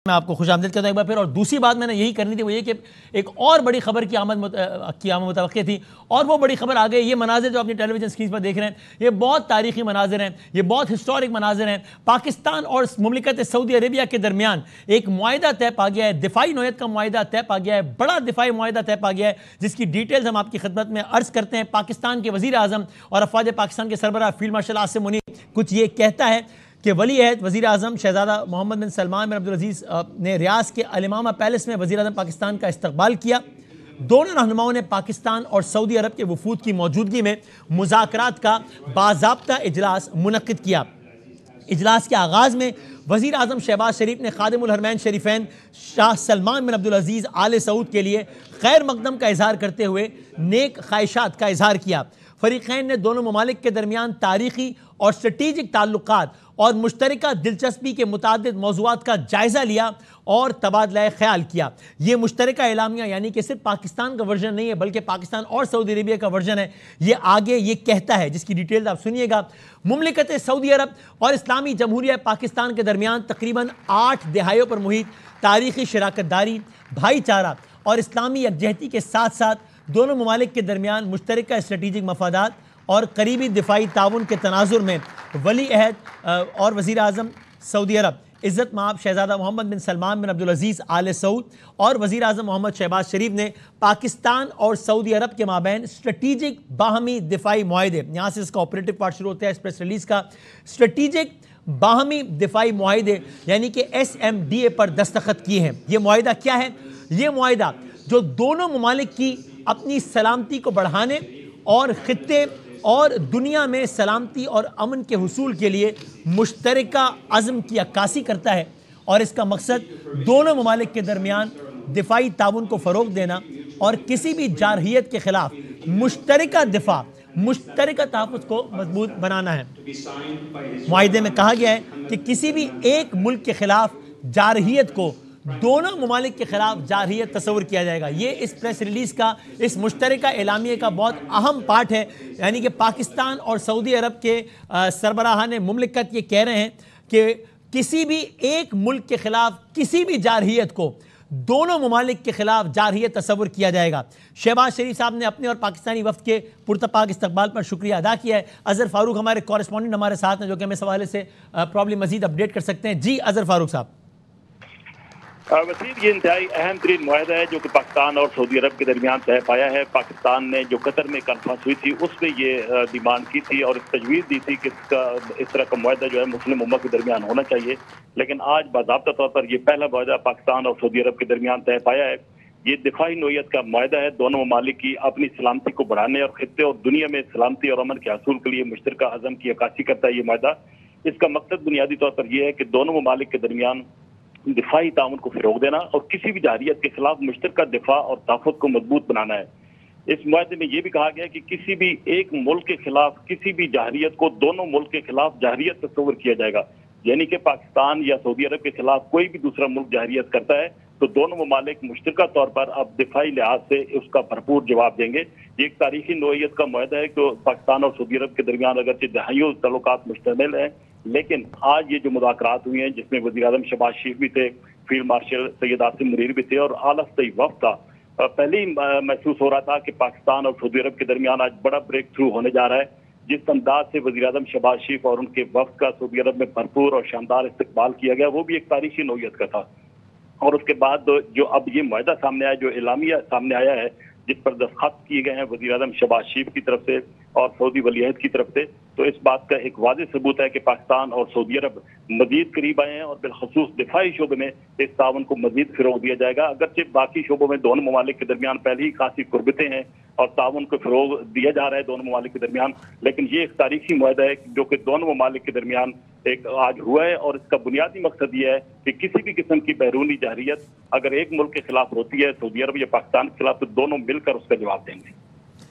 मैं आपको खुशामदीद करता हूं एक बार फिर। और दूसरी बात मैंने यही करनी थी वो ये कि एक और बड़ी खबर की आमद मुतवक्की थी, और वो बड़ी खबर आ गई। ये मनाजिर जो अपनी टेलीविजन स्क्रीन पर देख रहे हैं, ये बहुत तारीखी मनाजिर हैं, ये बहुत हिस्टोरिक मनाजिर हैं। पाकिस्तान और मुमलिकत सऊदी अरेबिया के दरमियान एक मुआहिदा तय पा गया है, दिफाई नौयत का मुआहिदा तय पा गया है, बड़ा दिफाई मुआहिदा तय पा गया है, जिसकी डिटेल्स हम आपकी खिदमत में अर्ज करते हैं। पाकिस्तान के वज़ीर आज़म और अफवाज पाकिस्तान के सरबराह फील्ड मार्शल आसिम मुनीर कुछ ये कहता है कि वली अहद वज़ीर आज़म शहज़ादा मोहम्मद बिन सलमान बिन अब्दुल अज़ीज़ ने रियाज के अल-इमामा पैलेस में वज़ीर आज़म पाकिस्तान का इस्तकबाल किया। दोनों रहनुमाओं ने पाकिस्तान और सऊदी अरब के वफूद की मौजूदगी में मुज़ाकरात का बाज़ाब्ता इजलास मुनक्किद किया। इजलास के आगाज़ में वज़ीर आज़म शहबाज शरीफ ने खादिमुल हरमैन शरीफैन शाह सलमान बिन अब्दुल अज़ीज़ आले सऊद के लिए खैर मकदम का इजहार करते हुए नेक ख्वाहिशात का इजहार किया। फरीक़ैन ने दोनों ममालिक के दरमियान तारीख़ी और स्ट्रेटीजिक ताल्लुकात और मुश्तरका दिलचस्पी के मुतादिद मौज़ूआत का जायज़ा लिया और तबादला ख्याल किया। ये मुश्तरका एलामिया यानी कि सिर्फ पाकिस्तान का वर्जन नहीं है, बल्कि पाकिस्तान और सऊदी अरेबिया का वर्जन है। ये आगे ये कहता है, जिसकी डिटेल आप सुनिएगा। मुमलिकत सऊदी अरब और इस्लामी जमहूरिया पाकिस्तान के दरमियान तकरीबन 8 दहाइयों पर मुहित तारीख़ी शराकतदारी, भाईचारा और इस्लामी यकजहती के साथ साथ दोनों ममालिक के दरमियान मुश्तरका स्ट्रेटीजिक मफादात और करीबी दिफाई ताउन के तनाजुर में वली अहद और वज़ीर आज़म सऊदी अरब इज़्ज़त माब शहज़ादा मोहम्मद बिन सलमान बिन अब्दुल अज़ीज़ आले सऊद और वज़ीर आज़म मोहम्मद शहबाज शरीफ ने पाकिस्तान और सऊदी अरब के माबैन स्ट्रेटीजिक बाहमी दिफाई मुआहिदे, यहाँ से इसका ऑपरेटिव पार्ट शुरू होता है इस प्रेस रिलीज़ का, स्ट्रेटीजिक बाहमी दिफाई मुआहिदे यानी कि SMDA पर दस्तखत किए हैं। ये मुआहिदा क्या है? ये मुआहिदा जो दोनों ममालिक की अपनी सलामती को बढ़ाने और ख़ित्ते और दुनिया में सलामती और अमन के हुसूल के लिए मुश्तरका अज़्म की अक्कासी करता है, और इसका मकसद दोनों ममालिक के दरमियान दिफाई ताउन को फ़रोग़ देना और किसी भी जारहियत के ख़िलाफ़ मुश्तरका दिफा, मुश्तरका तहफ़्फ़ुज़ को मजबूत बनाना है। मुआहिदे में कहा गया है कि किसी भी एक मुल्क के ख़िलाफ़ जारहियत को दोनों ममालिक के ख़िलाफ़ जारहियत तस्वुर किया जाएगा। ये इस प्रेस रिलीज़ का, इस मुश्तरका एलामिया का बहुत अहम पार्ट है। यानी कि पाकिस्तान और सऊदी अरब के सरबराहान मुमलिकत ये कह रहे हैं कि किसी भी एक मुल्क के ख़िलाफ़ किसी भी जारहियत को दोनों ममालिक के ख़िलाफ़ जारहियत तस्वुर किया जाएगा। शहबाज शरीफ साहब ने अपने और पाकिस्तानी वफ़द के पुरतपाक इस्तकबाल पर शुक्रिया अदा किया है। अज़हर फ़ारूक हमारे कॉरेस्पॉन्डेंट हमारे साथ हैं, जो कि हमें इस हवाले से प्रॉब्लम मज़ीद अपडेट कर सकते हैं। जी अज़हर फ़ारूक साहब। वसीम, ये इंतहाई अहम तरीन मुआहिदा है जो कि पाकिस्तान और सऊदी अरब के दरमियान तय पाया है। पाकिस्तान ने जो कतर में कॉन्फ्रेंस हुई थी उसमें ये डिमांड की थी और तजवीज़ दी थी कि इस तरह का मुआहिदा जो है मुस्लिम उम्मत के दरमियान होना चाहिए, लेकिन आज बाज़ाब्ता तौर पर यह पहला मुआहिदा पाकिस्तान और सऊदी अरब के दरमियान तय पाया है। ये दिफाई नौयत का मुआहिदा है, दोनों ममालिक की अपनी सलामती को बढ़ाने और खित्ते और दुनिया में सलामती और अमन के हसूल के लिए मुश्तरका अज़म की अक्कासी करता है। ये मुआहिदा, इसका मकसद बुनियादी तौर पर यह है कि दोनों ममालिक के दरमियान दिफाई ताउन को फ़रोग़ देना और किसी भी जारहियत के खिलाफ मुश्तरका दिफा और ताक़त को मजबूत बनाना है। इस मुआहिदे में यह भी कहा गया है कि किसी भी एक मुल्क के खिलाफ किसी भी जारहियत को दोनों मुल्क के खिलाफ जारहियत तस्वुर किया जाएगा। यानी कि पाकिस्तान या सऊदी अरब के खिलाफ कोई भी दूसरा मुल्क जारहियत करता है तो दोनों ममालिक मुश्तरका तौर पर अब दिफाई लिहाज से उसका भरपूर जवाब देंगे। ये एक तारीखी नौयत का मुआहिदा है कि पाकिस्तान और सऊदी अरब के दरमियान अगरचे दहाइयों तल्लुकात मुश्तमिल हैं, लेकिन आज ये जो मुज़ाकरात हुए हैं जिसमें वज़ीर आज़म शहबाज शरीफ भी थे, फील्ड मार्शल सैयद आसिम मुनीर भी थे और आला सतही वफ़द था, पहले ही महसूस हो रहा था कि पाकिस्तान और सऊदी अरब के दरमियान आज बड़ा ब्रेक थ्रू होने जा रहा है। जिस अंदाज से वज़ीर आज़म शहबाज शरीफ और उनके वफ़द का सऊदी अरब में भरपूर और शानदार इस्तकबाल किया गया, वो भी एक तारीखी नौयत का था। और उसके बाद जो अब ये मुआहिदा सामने आया, जो एलामिया सामने आया है जिस पर दस्तखत किए गए हैं वज़ीर आज़म शहबाज शरीफ की तरफ से और सऊदी वली अहद की तरफ से, तो इस बात का एक वाज़ेह सबूत है कि पाकिस्तान और सऊदी अरब मजीद करीब आए हैं और बिलखसूस दिफाई शोबे में इस ताउन को मजीद फ़रोग़ दिया जाएगा। अगरचे बाकी शोबों में दोनों ममालिक के दरमियान पहले ही खासी कुर्बतें हैं और ताउन को फ़रोग़ दिया जा रहा है दोनों ममालिक के दरमियान, लेकिन ये एक तारीखी मुआहिदा है जो कि दोनों ममालिक के दरमियान एक आज हुआ है और इसका बुनियादी मकसद ये है कि किसी भी किस्म की बैरूनी जारहियत अगर एक मुल्क के खिलाफ होती है, सऊदी अरब या पाकिस्तान के खिलाफ, तो दोनों मिलकर उसका जवाब देंगे।